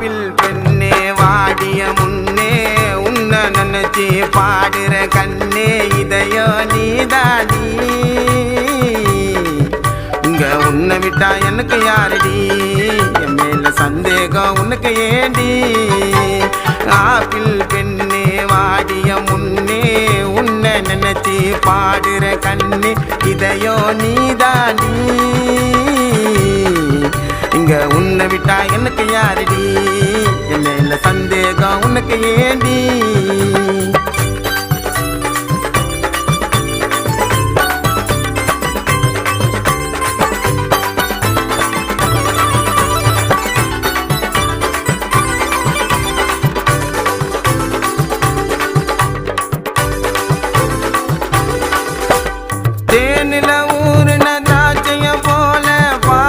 apple பெண்ணே வாடிய முன்னே உன்னை நினைச்சு பாடுற கண்ணே இதயோ நீதாடி இங்க உன்னை விட்டா எனக்கு யாரடி என் மேல சந்தேகம் உனக்கு ஏண்டி ஆப்பிள் பெண்ணே வாடிய முன்னே உன்னை நினைச்சு பாடுற கண்ணே இதயோ நீதாடி இங்க உன்னை விட்டா எனக்கு யாரடி என் மேல சந்தேகம் உனக்கு ஏண்டி